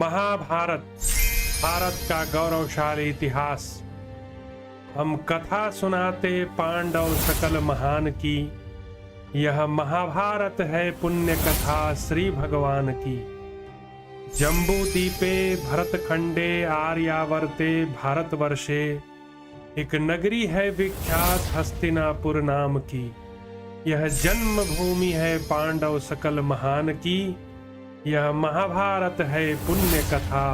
महाभारत भारत का गौरवशाली इतिहास। हम कथा सुनाते पांडव सकल महान की। यह महाभारत है पुण्य कथा श्री भगवान की। जम्बू दीपे भरतखंडे आर्यावर्ते भारतवर्षे एक नगरी है विख्यात हस्तिनापुर नाम की। यह जन्म भूमि है पांडव सकल महान की। यह महाभारत है पुण्य कथा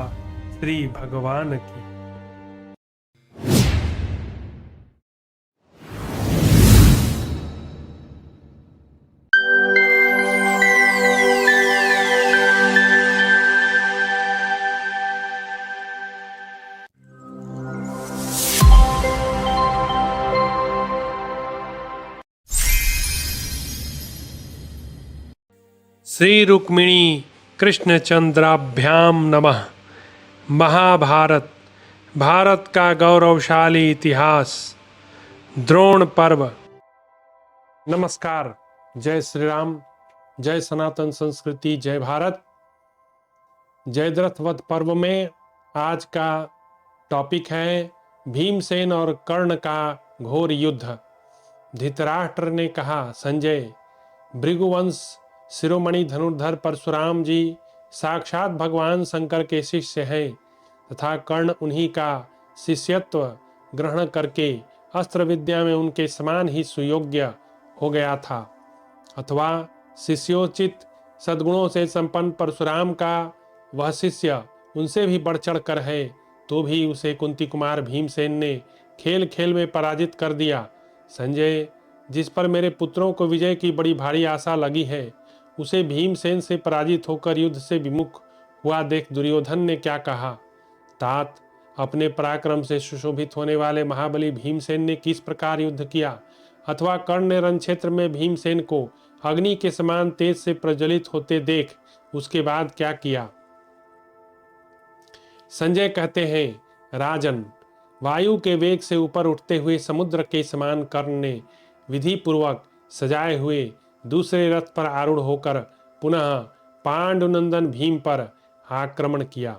श्री भगवान की। श्री रुक्मिणी कृष्णचंद्राभ्याम नमः। महाभारत भारत का गौरवशाली इतिहास। द्रोण पर्व। नमस्कार। जय श्री राम, जय सनातन संस्कृति, जय भारत। जयद्रथ वध पर्व में आज का टॉपिक है भीमसेन और कर्ण का घोर युद्ध। धृतराष्ट्र ने कहा, संजय, भृगुवंश शिरोमणि धनुर्धर परशुराम जी साक्षात भगवान शंकर के शिष्य हैं तथा कर्ण उन्हीं का शिष्यत्व ग्रहण करके अस्त्र विद्या में उनके समान ही सुयोग्य हो गया था, अथवा शिष्योचित सद्गुणों से संपन्न परशुराम का वह शिष्य उनसे भी बढ़ चढ़ कर है, तो भी उसे कुंती कुमार भीमसेन ने खेल खेल में पराजित कर दिया। संजय, जिस पर मेरे पुत्रों को विजय की बड़ी भारी आशा लगी है, उसे भीमसेन से पराजित होकर युद्ध से विमुख हुआ देख दुर्योधन ने क्या कहा? तात, अपने पराक्रम से सुशोभित होने वाले महाबली भीमसेन ने किस प्रकार युद्ध किया, अथवा कर्ण ने रण क्षेत्र में भीमसेन को अग्नि के समान तेज से प्रज्वलित होते देख उसके बाद क्या किया? संजय कहते हैं, राजन, वायु के वेग से ऊपर उठते हुए समुद्र के समान कर्ण ने विधि पूर्वक सजाए हुए दूसरे रथ पर आरूढ़ होकर पुनः पांडुनंदन भीम पर आक्रमण किया।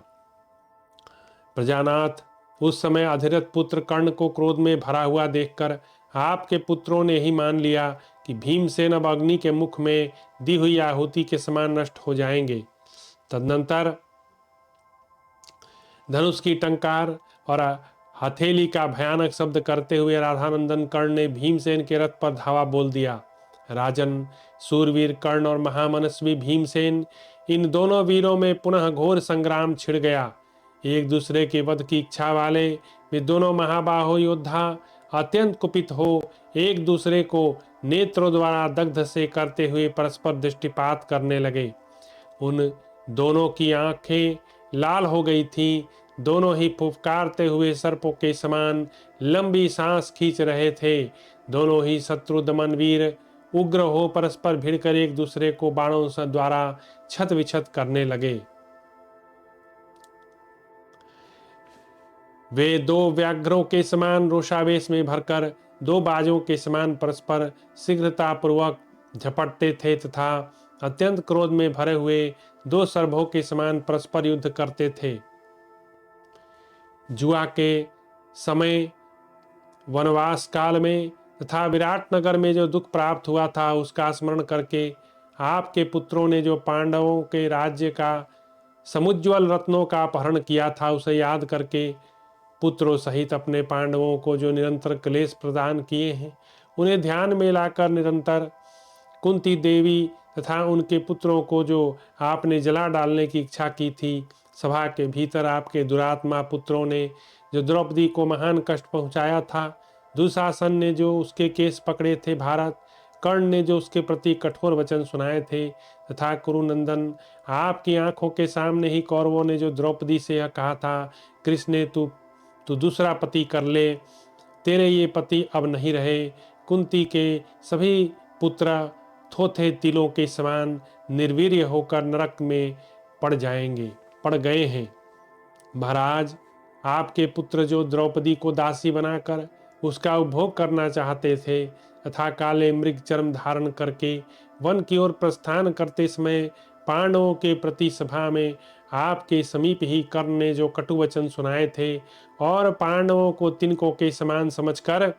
प्रजानाथ, उस समय अधिरथ पुत्र कर्ण को क्रोध में भरा हुआ देखकर आपके पुत्रों ने ही मान लिया कि भीमसेन अब अग्नि के मुख में दी हुई आहुति के समान नष्ट हो जाएंगे। तदनंतर धनुष की टंकार और हथेली का भयानक शब्द करते हुए राधानंदन कर्ण ने भीमसेन के रथ पर धावा बोल दिया। राजन, सूरवीर कर्ण और महामनस्वी भीमसेन, इन दोनों वीरों में पुनः घोर संग्राम छिड़ गया। एक दूसरे के वध की इच्छा वाले वे दोनों महाबाहो योद्धा अत्यंत कुपित हो एक दूसरे को नेत्रों द्वारा दग्ध से करते हुए परस्पर दृष्टिपात करने लगे। उन दोनों की आंखें लाल हो गई थीं। दोनों ही फुफकारते हुए सर्पों के समान लंबी सांस खींच रहे थे। दोनों ही शत्रु दमन वीर उग्र हो परस्पर भिड़कर एक दूसरे को बाणों से द्वारा छत विछत करने लगे। वे दो व्याघ्रों के समान रोषावेश में भरकर दो बाजों के समान परस्पर शीघ्रतापूर्वक झपटते थे तथा अत्यंत क्रोध में भरे हुए दो सर्पों के समान परस्पर युद्ध करते थे। जुआ के समय वनवास काल में तथा विराट नगर में जो दुख प्राप्त हुआ था उसका स्मरण करके आपके पुत्रों ने जो पांडवों के राज्य का समुज्ज्वल रत्नों का अपहरण किया था उसे याद करके पुत्रों सहित अपने पांडवों को जो निरंतर क्लेश प्रदान किए हैं उन्हें ध्यान में लाकर निरंतर कुंती देवी तथा उनके पुत्रों को जो आपने जला डालने की इच्छा की थी, सभा के भीतर आपके दुरात्मा पुत्रों ने जो द्रौपदी को महान कष्ट पहुंचाया था, दुशासन ने जो उसके केस पकड़े थे भारत, कर्ण ने जो उसके प्रति कठोर वचन सुनाए थे, तथा कुरुनंदन, आपकी आंखों के सामने ही कौरवों ने जो द्रौपदी से यह कहा था, कृष्ण तू दूसरा पति कर ले, तेरे ये पति अब नहीं रहे। कुंती के सभी पुत्र थोथे तिलों के समान निर्वीर्य होकर नरक में पड़ गए हैं। महाराज, आपके पुत्र जो द्रौपदी को दासी बनाकर उसका उपभोग करना चाहते थे तथा काले मृग चर्म धारण करके वन की ओर प्रस्थान करते समय पांडवों के प्रति सभा में आपके समीप ही कर्ण ने जो कटु वचन सुनाए थे और पांडवों को तिनकों के समान समझकर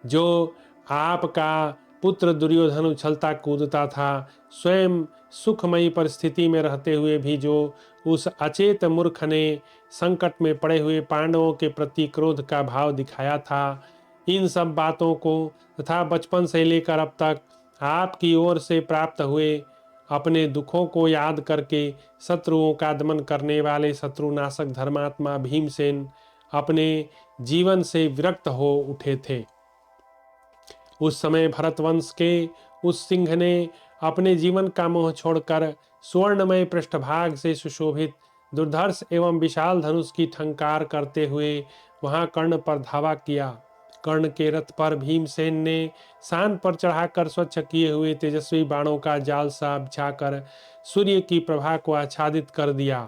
जो आपका पुत्र दुर्योधन उछलता कूदता था, स्वयं सुखमयी परिस्थिति में रहते हुए भी जो उस अचेत मूर्ख ने संकट में पड़े हुए पांडवों के प्रति क्रोध का भाव दिखाया था, इन सब बातों को तथा बचपन से लेकर अब तक आपकी ओर से प्राप्त हुए अपने दुखों को याद करके शत्रुओं का दमन करने वाले शत्रुनाशक धर्मात्मा भीमसेन अपने जीवन से विरक्त हो उठे थे। उस समय भरतवंश के उस सिंह ने अपने जीवन का मोह छोड़कर स्वर्णमय पृष्ठभाग से सुशोभित दुर्धर्ष एवं विशाल धनुष की ठंकार करते हुए वहां कर्ण पर धावा किया। कर्ण के रथ पर भीमसेन ने शान पर चढ़ाकर स्वच्छ किए हुए तेजस्वी बाणों का जाल सा बिछाकर सूर्य की प्रभा को आच्छादित कर दिया।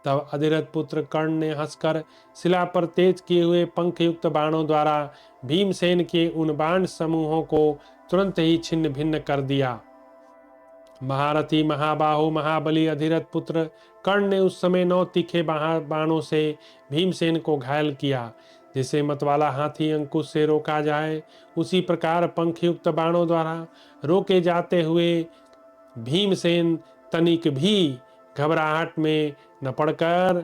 तब अधिरथ पुत्र कर्ण ने हंसकर शिला पर तेज किए हुए पंख युक्त बाणों द्वारा भीमसेन के उन बाण समूहों को तुरंत ही छिन्न भिन्न कर दिया। महारथी महाबाहु महाबली अधिरथ पुत्र कर्ण ने उस समय 9 तीखे बाणों से भीमसेन को घायल किया। जिसे मतवाला हाथी अंकुश से रोका जाए, उसी प्रकार पंखयुक्त बाणों द्वारा रोके जाते हुए भीमसेन तनिक भी घबराहट में न पड़कर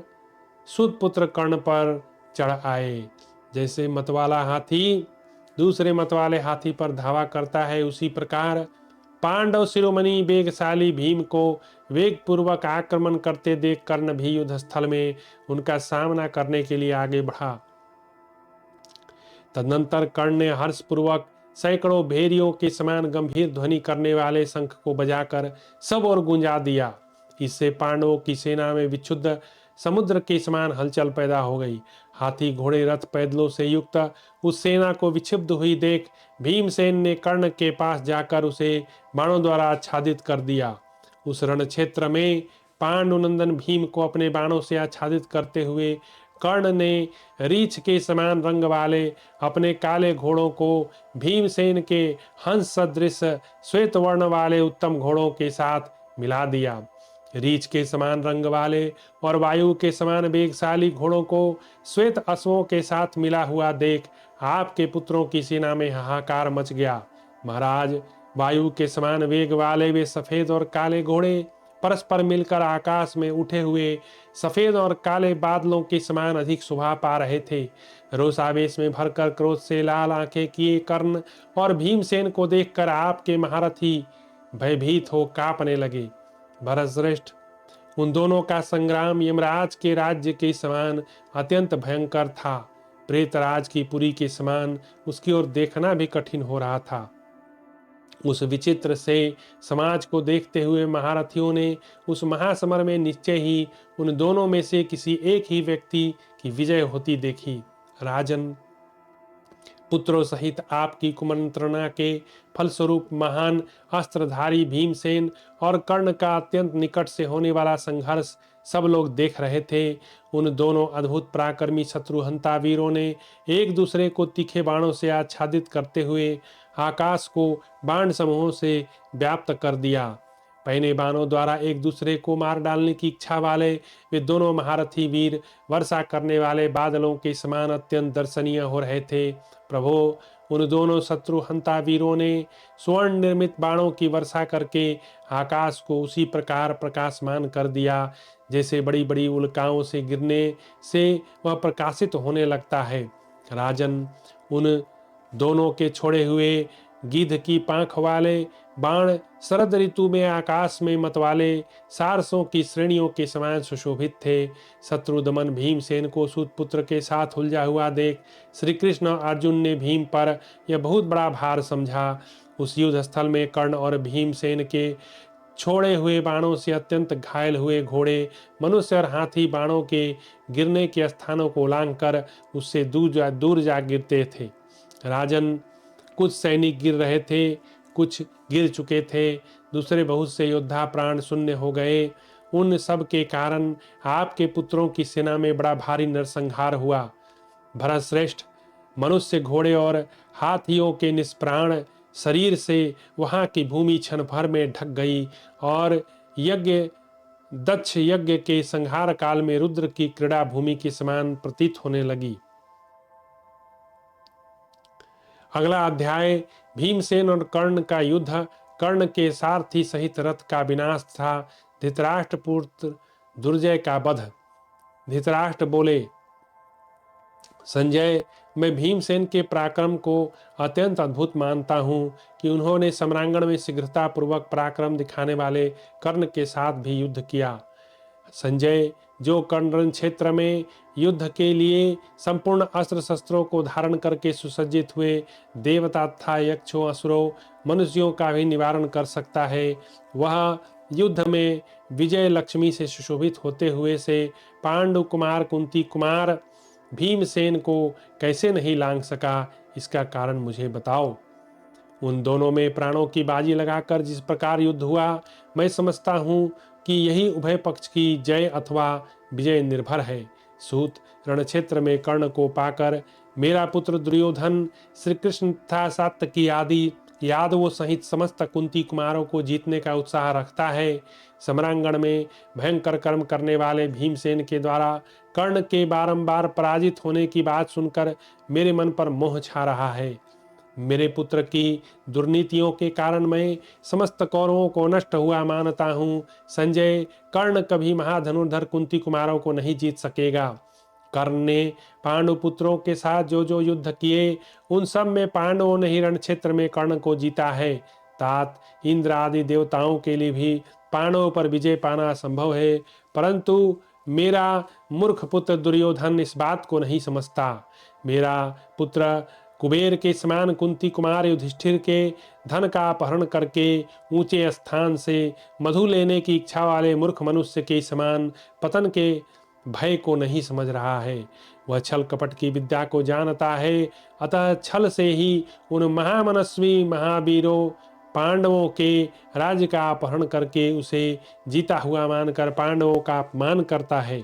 सुतपुत्र कर्ण पर चढ़ आए। जैसे मतवाला हाथी दूसरे मतवाले हाथी पर धावा करता है, उसी प्रकार पांडव शिरोमणि वेगशाली भीम को वेग पूर्वक आक्रमण करते देख कर्ण भी युद्ध स्थल में उनका सामना करने के लिए आगे बढ़ा। तदनंतर कर्ण ने हर्षपूर्वक सैकड़ों भेरियों के समान गंभीर ध्वनि करने वाले शंख को बजाकर सब ओर गुंजा दिया। इससे पांडवों की सेना में विक्षुब्ध समुद्र के समान हलचल पैदा हो गई। हाथी घोड़े रथ पैदलों से युक्त उस सेना को विक्षिप्त हुई देख भीमसेन ने कर्ण के पास जाकर उसे बाणों द्वारा आच्छादित कर दिया। उस रण क्षेत्र में पांडुनंदन भीम को अपने बाणों से आच्छादित करते हुए कर्ण ने रीछ के समान रंग वाले अपने काले घोड़ों को भीमसेन के हंस सदृश श्वेत वर्ण वाले उत्तम घोड़ों के साथ मिला दिया। रीछ के समान रंग वाले और वायु के समान वेगशाली घोड़ों को श्वेत अश्वों के साथ मिला हुआ देख आपके पुत्रों की सेना में हाहाकार मच गया। महाराज, वायु के समान वेग वाले वे सफेद और काले घोड़े परस्पर मिलकर आकाश में उठे हुए सफेद और काले बादलों के समान अधिक शोभा पा रहे थे। रोषावेश में भरकर क्रोध से लाल आंखें किए कर्ण और भीमसेन को देखकर आपके महारथी भयभीत हो कांपने लगे। भरतश्रेष्ठ, उन दोनों का संग्राम यमराज के राज्य के समान अत्यंत भयंकर था। प्रेतराज की पुरी के समान उसकी ओर देखना भी कठिन हो रहा था। उस विचित्र से समाज को देखते हुए महारथियों ने उस महासमर में निश्चय ही उन दोनों में से किसी एक ही व्यक्ति की विजय होती देखी। राजन, पुत्रों सहित आपकी कुमंत्रणा के फलस्वरूप महान अस्त्रधारी भीमसेन और कर्ण का अत्यंत निकट से होने वाला संघर्ष सब लोग देख रहे थे। उन दोनों अद्भुत पराक्रमी शत्रुहंता वीरों ने एक दूसरे को तीखे बाणों से आच्छादित करते हुए आकाश को बाण समूहों से व्याप्त कर दिया। पहने बाणों द्वारा एक दूसरे को मार डालने की इच्छा वाले वे दोनों महारथी वीर वर्षा करने वाले बादलों के समान अत्यंत दर्शनीय हो रहे थे। प्रभो, उन दोनों शत्रु हंता वीरों ने स्वर्ण निर्मित बाणों की वर्षा करके आकाश को उसी प्रकार प्रकाशमान कर दिया जैसे बड़ी बड़ी उल्काओं से गिरने से वह प्रकाशित होने लगता है। राजन, उन दोनों के छोड़े हुए गिद्ध की पांख वाले बाण शरद ऋतु में आकाश में मतवाले सारसों की श्रेणियों के समान सुशोभित थे। शत्रुदमन भीमसेन को सूतपुत्र के साथ उलझा हुआ देख श्री कृष्ण अर्जुन ने भीम पर यह बहुत बड़ा भार समझा। उस युद्ध स्थल में कर्ण और भीमसेन के छोड़े हुए बाणों से अत्यंत घायल हुए घोड़े मनुष्य और हाथी बाणों के गिरने के स्थानों को लांघकर उससे दूर जा गिरते थे। राजन, कुछ सैनिक गिर रहे थे, कुछ गिर चुके थे, दूसरे बहुत से योद्धा प्राण शून्य हो गए। उन सब के कारण आपके पुत्रों की सेना में बड़ा भारी नरसंहार हुआ। भरतश्रेष्ठ, मनुष्य घोड़े और हाथियों के निष्प्राण शरीर से वहाँ की भूमि क्षण भर में ढक गई और दक्ष यज्ञ के संहार काल में रुद्र की क्रीड़ा भूमि के समान प्रतीत होने लगी। अगला अध्याय भीमसेन और कर्ण का युद्ध। कर्ण के सारथी सहित रथ का विनाश था। धृतराष्ट्र पुत्र दुर्जय का वध। धृतराष्ट्र बोले, संजय, मैं भीमसेन के पराक्रम को अत्यंत अद्भुत मानता हूँ कि उन्होंने सम्रांगण में शीघ्रता पूर्वक पराक्रम दिखाने वाले कर्ण के साथ भी युद्ध किया। संजय, जो कर्ण रण क्षेत्र में युद्ध के लिए संपूर्ण अस्त्र शस्त्रों को धारण करके सुसज्जित हुए देवता तथा यक्षों, असुरों, मनुष्यों का भी निवारण कर सकता है, वह युद्ध में विजय लक्ष्मी से सुशोभित होते हुए से पांडु कुमार कुंती कुमार भीमसेन को कैसे नहीं लांघ सका, इसका कारण मुझे बताओ। उन दोनों में प्राणों की बाजी लगाकर जिस प्रकार युद्ध हुआ, मैं समझता हूँ कि यही उभय पक्ष की जय अथवा विजय निर्भर है। सूत, रणक्षेत्र में कर्ण को पाकर मेरा पुत्र दुर्योधन श्री कृष्ण तथा सात्यकी आदि यादवों सहित समस्त कुंती कुमारों को जीतने का उत्साह रखता है। सम्रांगण में भयंकर कर्म करने वाले भीमसेन के द्वारा कर्ण के बारंबार पराजित होने की बात सुनकर मेरे मन पर मोह छा रहा है। मेरे पुत्र की दुर्नीतियों के कारण मैं समस्त कौरवों को नष्ट हुआ मानता हूँ। संजय, कर्ण कभी महाधनुर्धर कुंती कुमारों को नहीं जीत सकेगा। कर्ण ने पांडु पुत्रों के साथ जो जो युद्ध किए, उन सब में पांडवों ने ही रण क्षेत्र में कर्ण को जीता है। तात, इंद्र आदि देवताओं के लिए भी पांडवों पर विजय पाना असंभव है, परंतु मेरा मूर्ख पुत्र दुर्योधन इस बात को नहीं समझता। मेरा पुत्र कुबेर के समान कुंती कुमार युधिष्ठिर के धन का अपहरण करके ऊंचे स्थान से मधु लेने की इच्छा वाले मूर्ख मनुष्य के समान पतन के भय को नहीं समझ रहा है। वह छल कपट की विद्या को जानता है, अतः छल से ही उन महामनस्वी महावीरों पांडवों के राज्य का अपहरण करके उसे जीता हुआ मानकर पांडवों का अपमान करता है।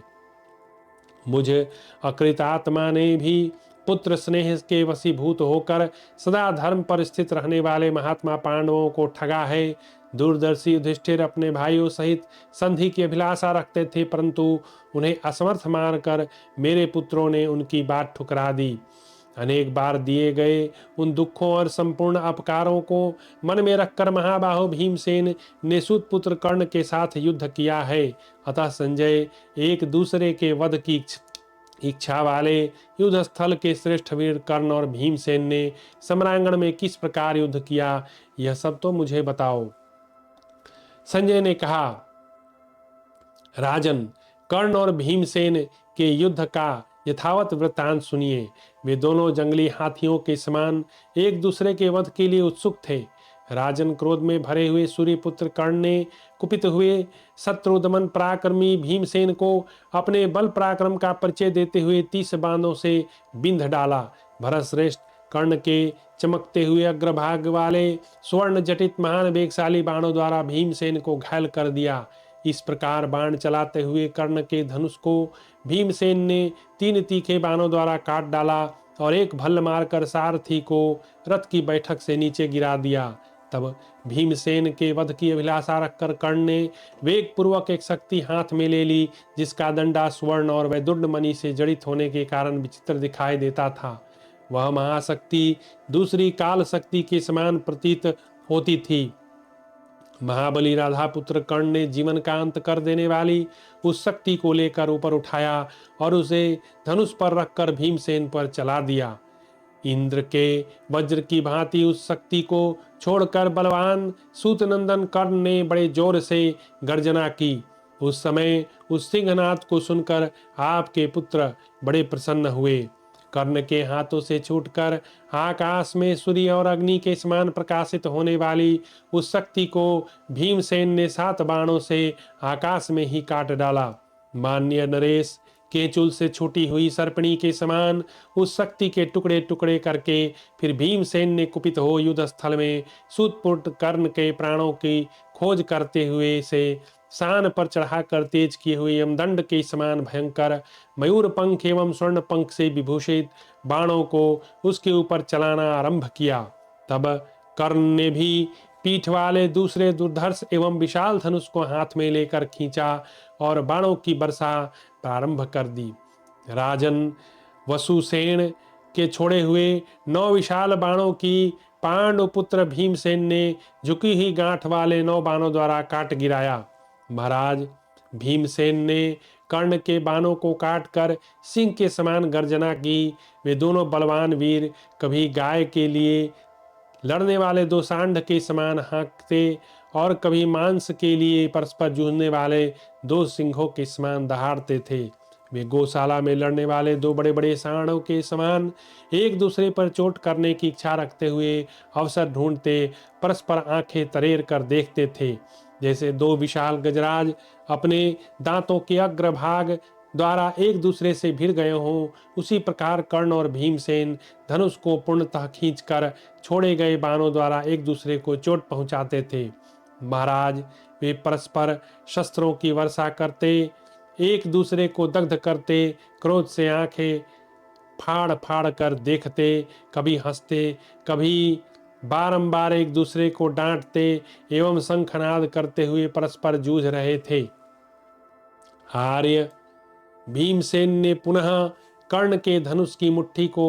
मुझ अकृतात्मा ने भी पुत्र स्नेह के वशीभूत होकर सदा धर्म पर स्थित रहने वाले महात्मा पांडवों को ठगा है। दूरदर्शी युधिष्ठिर अपने भाइयों सहित संधि की अभिलाषा रखते थे, परंतु उन्हें असमर्थ मानकर मेरे पुत्रों ने उनकी बात ठुकरा दी। अनेक बार दिए गए उन दुखों और संपूर्ण अपकारों को मन में रखकर महाबाहो भीमसेन ने सूत पुत्र कर्ण के साथ युद्ध किया है। अतः संजय, एक दूसरे के वध की इच्छा वाले युद्ध स्थल के श्रेष्ठ वीर कर्ण और भीमसेन ने सम्रांगण में किस प्रकार युद्ध किया, यह सब तो मुझे बताओ। संजय ने कहा, राजन, कर्ण और भीमसेन के युद्ध का यथावत वृत्तांत सुनिए। वे दोनों जंगली हाथियों के समान एक दूसरे के वध के लिए उत्सुक थे। राजन, क्रोध में भरे हुए सूर्यपुत्र कर्ण ने कुपित हुए शत्रुदमन पराक्रमी भीमसेन को अपने बल पराक्रम का परिचय देते हुए 30 बाणों से बिंध डाला। भरतश्रेष्ठ कर्ण के चमकते हुए अग्रभाग वाले स्वर्ण जटित महान वेगशाली बाणों द्वारा भीमसेन को घायल कर दिया। इस प्रकार बाण चलाते हुए कर्ण के धनुष को भीमसेन ने 3 तीखे बाणों द्वारा काट डाला और एक भल्ल मारकर सारथी को रथ की बैठक से नीचे गिरा दिया। तब भीमसेन के वध की अभिलाषा रखकर कर्ण ने वेग पूर्वक एक शक्ति हाथ में ले ली, जिसका दंडा स्वर्ण और वैदुर्य मणि से जड़ित होने के कारण विचित्र दिखाई देता था। वह महाशक्ति दूसरी काल शक्ति के समान प्रतीत होती थी। महाबली राधा पुत्र कर्ण ने जीवन का अंत कर देने वाली उस शक्ति को लेकर ऊपर उठाया और उसे धनुष पर रखकर भीमसेन पर चला दिया। इंद्र के वज्र की भांति उस शक्ति को छोड़कर बलवान सूतनंदन कर्ण ने बड़े जोर से गर्जना की। उस समय उस सिंहनाद को सुनकर आपके पुत्र बड़े प्रसन्न हुए। कर्ण के हाथों से छूटकर आकाश में सूर्य और अग्नि के समान प्रकाशित होने वाली उस शक्ति को भीमसेन ने 7 बाणों से आकाश में ही काट डाला। मान्य नरेश, केचुल से छूटी हुई सर्पणी के समान उस शक्ति के टुकड़े टुकड़े करके फिर भीमसेन ने कुपित हो युद्ध स्थल में सूतपुत्र कर्ण के प्राणों की खोज करते हुए से शान पर चढ़ाकर तेज किए हुए यमदंड के समान भयंकर मयूर पंख एवं स्वर्ण पंख से विभूषित बाणों को उसके ऊपर चलाना आरंभ किया। तब कर्ण ने भी पीठ वाले दूसरे दुर्धर्ष एवं विशाल धनुष को हाथ में लेकर खींचा और बाणों की वर्षा प्रारंभ कर दी। राजन वसुसेन के छोड़े हुए 9 विशाल बाणों की पांडुपुत्र भीमसेन ने झुकी हुई गांठ वाले 9 बाणों द्वारा काट गिराया। महाराज, भीमसेन ने कर्ण के बाणों को काटकर सिंह के समान गर्जना की। वे दोनों बलवान वीर कभी गाय के लिए लड़ने वाले 2 सांड के समान हाँकते और कभी मांस के लिए परस्पर जूझने वाले 2 सिंहों के समान दहाड़ते थे। वे गौशाला में लड़ने वाले 2 बड़े बड़े सांडों के समान एक दूसरे पर चोट करने की इच्छा रखते हुए अवसर ढूंढते परस्पर आंखें तरेर कर देखते थे। जैसे 2 विशाल गजराज अपने दांतों के अग्रभाग द्वारा एक दूसरे से भिड़ गए हों, उसी प्रकार कर्ण और भीमसेन धनुष को पूर्णतः खींचकर छोड़े गए बाणों द्वारा एक दूसरे को चोट पहुंचाते थे। महाराज, वे परस्पर शस्त्रों की वर्षा करते, एक दूसरे को दग्ध करते, क्रोध से आंखें फाड़ फाड़ कर देखते, कभी हंसते, कभी बारंबार एक दूसरे को डांटते एवं शंखनाद करते हुए परस्पर जूझ रहे थे। आर्य, भीमसेन ने पुनः कर्ण के धनुष की मुट्ठी को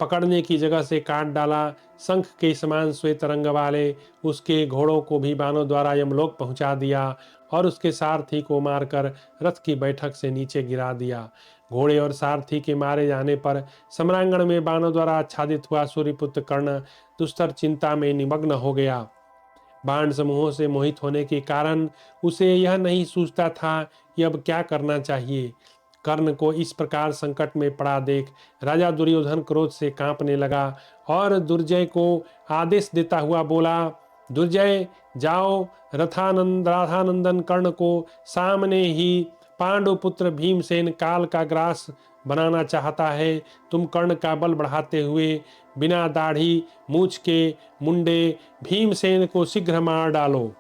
पकड़ने की जगह से काट डाला। शंख के समान श्वेत रंग वाले उसके घोड़ों को भी बाणों द्वारा यमलोक पहुंचा दिया और उसके सारथी को मारकर रथ की बैठक से नीचे गिरा दिया। घोड़े और सारथी के मारे जाने पर सम्रांगण में बाणों द्वारा आच्छादित हुआ सूर्यपुत्र कर्ण दुस्तर चिंता में निमग्न हो गया। बाण समूहों से मोहित होने के कारण उसे यह नहीं सूझता था कि अब क्या करना चाहिए। कर्ण को इस प्रकार संकट में पड़ा देख राजा दुर्योधन क्रोध से कांपने लगा और दुर्जय को आदेश देता हुआ बोला, दुर्जय, जाओ, राधानंदन कर्ण को सामने ही पांडुपुत्र भीमसेन काल का ग्रास बनाना चाहता है। तुम कर्ण का बल बढ़ाते हुए बिना दाढ़ी मूछ के मुंडे भीमसेन को शीघ्र मार डालो।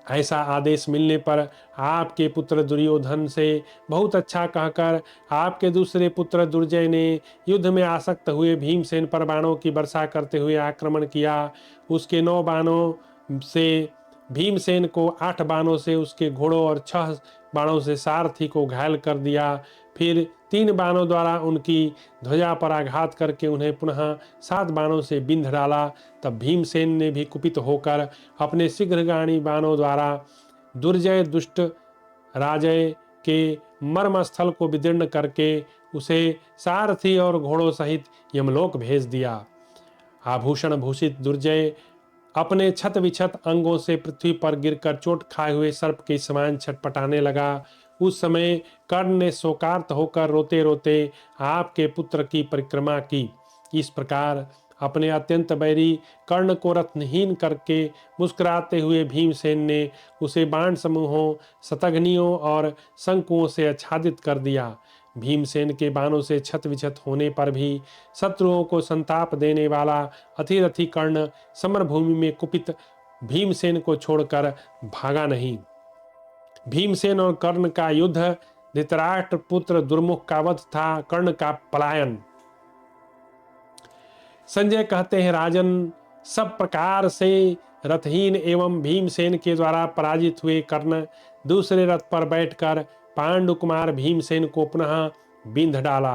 ऐसा आदेश मिलने पर आपके पुत्र दुर्योधन से बहुत अच्छा कहकर आपके दूसरे पुत्र दुर्जय ने युद्ध में आसक्त हुए भीमसेन पर बाणों की वर्षा करते हुए आक्रमण किया। उसके 9 बाणों से भीमसेन को 8 बाणों से उसके घोड़ों और 6 बाणों से सारथी को घायल कर दिया। फिर 3 बाणों द्वारा उनकी ध्वजा पर आघात करके उन्हें पुनः 7 बाणों से बिंध डाला। तब भीमसेन ने भी कुपित होकर अपने शीघ्रगामी बाणों द्वारा दुर्जय दुष्ट राजय के मर्म स्थल को विदीर्ण करके उसे सारथी और घोड़ों सहित यमलोक भेज दिया। आभूषण भूषित दुर्जय अपने छत विछत अंगों से पृथ्वी पर गिरकर चोट खाए हुए सर्प के समान छटपटाने लगा। उस समय कर्ण ने शोकार्त होकर रोते रोते आपके पुत्र की परिक्रमा की। इस प्रकार अपने अत्यंत बैरी कर्ण को रत्नहीन करके मुस्कुराते हुए भीमसेन ने उसे बाण समूहों, शतघ्नियों और शंकुओं से आच्छादित कर दिया। भीमसेन के बाणों से छत विछत होने पर भी शत्रुओं को संताप देने वाला अतिरथी कर्ण समरभूमि में कुपित भीमसेन को छोड़कर भागा नहीं। भीमसेन और कर्ण का युद्ध धृतराष्ट्र पुत्र दुर्मुख का वध था, कर्ण का पलायन। संजय कहते हैं, राजन, सब प्रकार से रथहीन एवं भीमसेन के द्वारा पराजित हुए कर्ण दूसरे रथ पर बैठकर पांडु कुमार भीमसेन को पुनः बिंध डाला।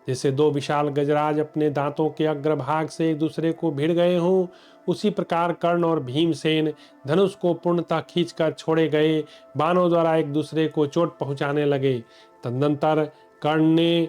जैसे 2 विशाल गजराज अपने दांतों के अग्रभाग से एक दूसरे को भिड़ गए हों, उसी प्रकार कर्ण और भीमसेन धनुष को पूर्णतः खींचकर छोड़े गए बाणों द्वारा एक दूसरे को चोट पहुंचाने लगे। तदनंतर कर्ण ने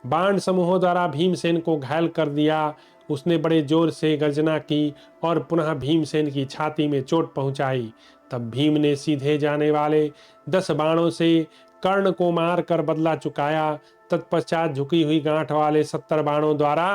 बाण समूहों द्वारा भीमसेन को घायल कर दिया। उसने बड़े जोर से गर्जना की और पुनः भीमसेन की छाती में चोट पहुंचाई। तब भीम ने सीधे जाने वाले 10 बाणों से कर्ण को मारकर बदला चुकाया। तत्पश्चात झुकी हुई गांठ वाले 70 बाणों द्वारा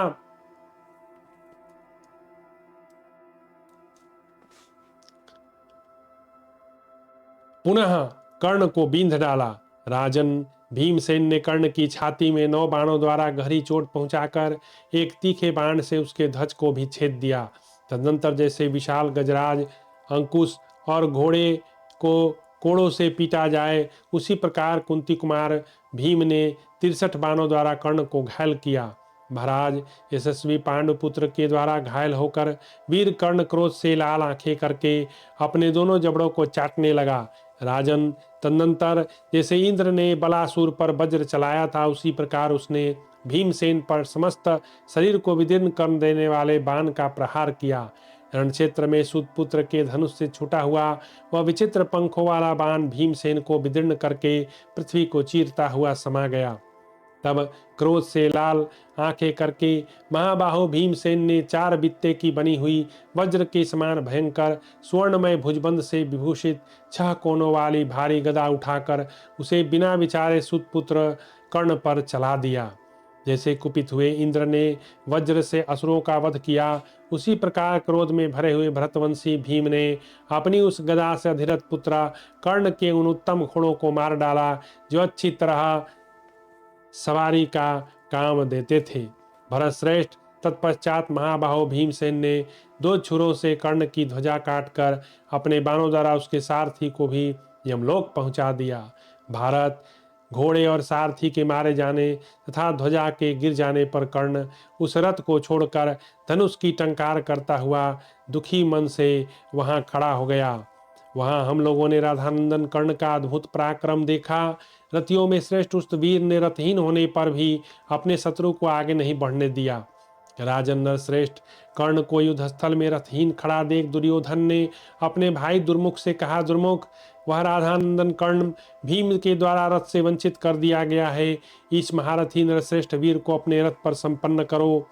पुनः कर्ण को बींध डाला। राजन, भीमसेन ने कर्ण की छाती में 9 बाणों द्वारा गहरी चोट पहुंचाकर एक तीखे बाण से उसके ध्वज को भी छेद दिया। तदनंतर जैसे विशाल गजराज अंकुश और घोड़े को कोड़ों से पीटा जाए, उसी प्रकार कुंती कुमार भीम ने 63 बाणों द्वारा कर्ण को घायल किया। महाराज, यशस्वी पांडुपुत्र के द्वारा घायल होकर वीर कर्ण क्रोध से लाल आंखें करके अपने दोनों जबड़ों को चाटने लगा। राजन, तदनंतर जैसे इंद्र ने बलासुर पर वज्र चलाया था, उसी प्रकार उसने भीमसेन पर समस्त शरीर को विदीर्ण कर देने वाले बाण का प्रहार किया। रणक्षेत्र में सूतपुत्र के धनुष से छूटा हुआ वह विचित्र पंखों वाला बाण भीमसेन को विदीर्ण करके पृथ्वी को चीरता हुआ समा गया। तब क्रोध से लाल आंखें करके महाबाहु भीमसेन ने 4 बित्ते की बनी हुई वज्र के समान भयंकर स्वर्णमय भुजबंद से विभूषित 6 कोनों वाली भारी गदा उठाकर उसे बिना विचारे सुतपुत्र कर्ण पर चला दिया। जैसे कुपित हुए इंद्र ने वज्र से असुरों का वध किया, उसी प्रकार क्रोध में भरे हुए भरतवंशी भीम ने अपनी उस गदा से अधिरथ पुत्र कर्ण के उन उत्तम घोड़ों को मार डाला जो अच्छी तरह सवारी का काम देते थे। भरतश्रेष्ठ, तत्पश्चात महाबाहो भीमसेन ने 2 छुरों से कर्ण की ध्वजा काटकर अपने बाणों द्वारा उसके सारथी को भी यमलोक पहुंचा दिया। भारत, घोड़े और सारथी के मारे जाने तथा ध्वजा के गिर जाने पर कर्ण उस रथ को छोड़कर धनुष की टंकार करता हुआ दुखी मन से वहां खड़ा हो गया। वहां हम लोगों ने राधानंदन कर्ण का अद्भुत पराक्रम देखा। रथियों में श्रेष्ठ उस वीर ने रथहीन होने पर भी अपने शत्रु को आगे नहीं बढ़ने दिया। राजन नरश्रेष्ठ, कर्ण को युद्ध स्थल में रथहीन खड़ा देख दुर्योधन ने अपने भाई दुर्मुख से कहा, दुर्मुख, वह राधानंदन कर्ण भीम के द्वारा रथ से वंचित कर दिया गया है। इस महारथी नरश्रेष्ठ वीर को अपने रथ पर संपन्न करो।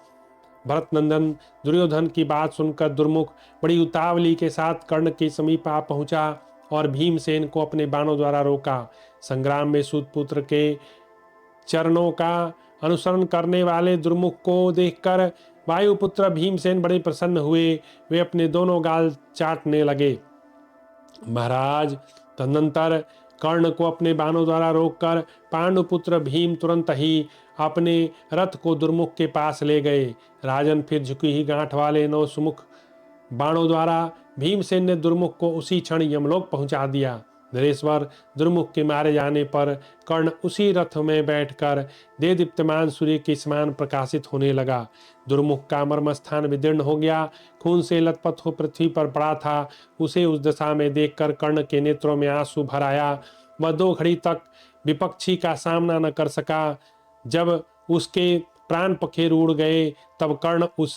भरतनंदन, दुर्योधन की बात सुनकर दुर्मुख बड़ी उतावली के साथ कर्ण के समीप आ पहुंचा और भीमसेन को अपने बाणों द्वारा रोका। संग्राम में सूतपुत्र के चरणों का अनुसरण करने वाले दुर्मुख को देखकर वायुपुत्र भीमसेन बड़े प्रसन्न हुए। वे अपने दोनों गाल चाटने लगे। महाराज, तदनंतर कर्ण को अपने बाणों द्वारा रोककर पांडुपुत्र भीम तुरंत ही अपने रथ को दुर्मुख के पास ले गए। राजन, फिर झुकी ही गांठ वाले 9 सुमुख बाणों द्वारा भीमसेन ने दुर्मुख को उसी क्षण यमलोक पहुंचा दिया। नरेश्वर, दुर्मुख के मारे जाने पर कर्ण उसी रथ में बैठकर देदीप्यमान सूर्य के समान प्रकाशित होने लगा। दुर्मुख का मर्म स्थान विदीर्ण हो गया, खून से लथपथ हो पृथ्वी पर पड़ा था। उसे उस दशा में देखकर कर्ण के नेत्रों में आंसू भर आया। वह 2 घड़ी तक विपक्षी का सामना न कर सका। जब उसके प्राण पखेर उड़ गए तब कर्ण उस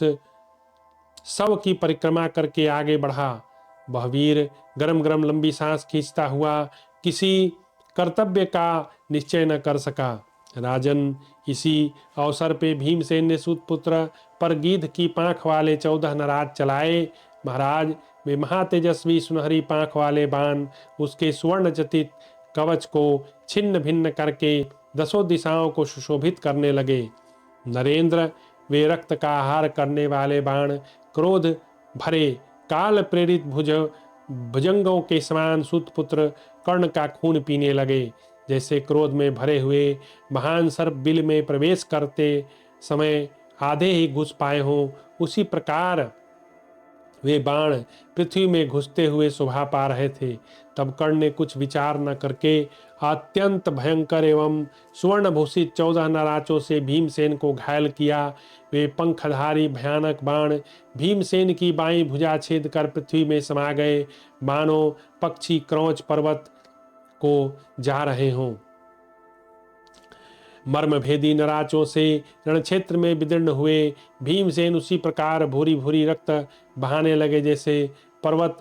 शव की परिक्रमा करके आगे बढ़ा। वह वीर गरम गरम लंबी सांस खींचता हुआ किसी कर्तव्य का निश्चय न कर सका। राजन, इसी अवसर पे भीमसेन ने सूतपुत्र पर गीध की पांख वाले 14 नराज चलाए। महाराज, वे महातेजस्वी सुनहरी पांख वाले बाण उसके स्वर्ण चतित कवच को छिन्न भिन्न करके 10 दिशाओं को सुशोभित करने लगे। नरेंद्र, वे रक्त का आहार करने वाले बाण क्रोध भरे काल प्रेरित भुजंगों के समान सूतपुत्र कर्ण का खून पीने लगे। जैसे क्रोध में भरे हुए महान सर्प बिल में प्रवेश करते समय आधे ही घुस पाए हों, उसी प्रकार वे बाण पृथ्वी में घुसते हुए शोभा पा रहे थे। तब कर्ण ने कुछ विचार न करके अत्यंत भयंकर एवं सुवर्णभूषित 14 नराचों से भीमसेन को घायल किया। वे पंखधारी भयानक बाण भीमसेन की बाईं भुजा छेद कर पृथ्वी में समा गए, मानो पक्षी क्रौंच पर्वत को जा रहे हों। मर्मभेदी नराचों से रणक्षेत्र में विदीर्ण हुए भीमसेन उसी प्रकार भूरी भूरी रक्त बहाने लगे जैसे पर्वत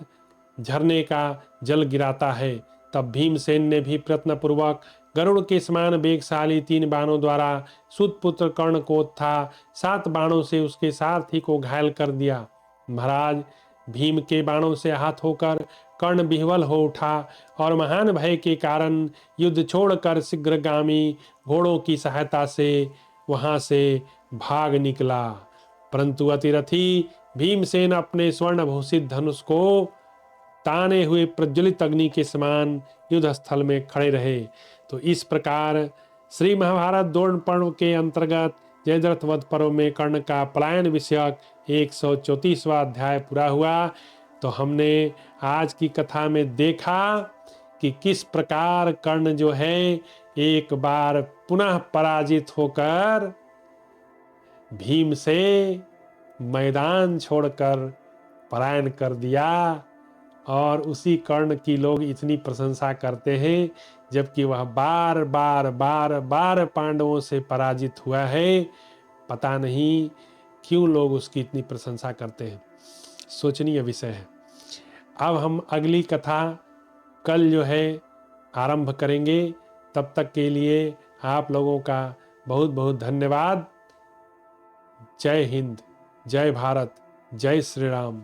झरने का जल गिराता है। तब भीमसेन ने भी प्रयत्नपूर्वक गरुड़ के समान वेगशाली 3 बाणों द्वारा सूतपुत्र कर्ण को तथा 7 बाणों से उसके सारथी को घायल कर दिया। महाराज, भीम के बाणों से आहत होकर कर्ण विह्वल हो उठा और महान भय के कारण युद्ध छोड़कर शीघ्रगामी घोड़ों की सहायता से वहां से भाग निकला। परंतु अतिरथी भीमसेन अपने स्वर्णभूषित धनुष को ताने हुए प्रज्वलित अग्नि के समान युद्ध स्थल में खड़े रहे। तो इस प्रकार श्री महाभारत द्रोण पर्व के अंतर्गत जयद्रथ वध पर्व में कर्ण का पलायन विषयक 134वां अध्याय पूरा हुआ। तो हमने आज की कथा में देखा कि किस प्रकार कर्ण जो है एक बार पुनः पराजित होकर भीम से मैदान छोड़कर पलायन कर दिया, और उसी कर्ण की लोग इतनी प्रशंसा करते हैं, जबकि वह बार बार बार बार पांडवों से पराजित हुआ है। पता नहीं क्यों लोग उसकी इतनी प्रशंसा करते हैं। सोचनीय विषय है। अब हम अगली कथा कल जो है आरंभ करेंगे। तब तक के लिए आप लोगों का बहुत बहुत धन्यवाद। जय हिंद, जय भारत, जय श्री राम।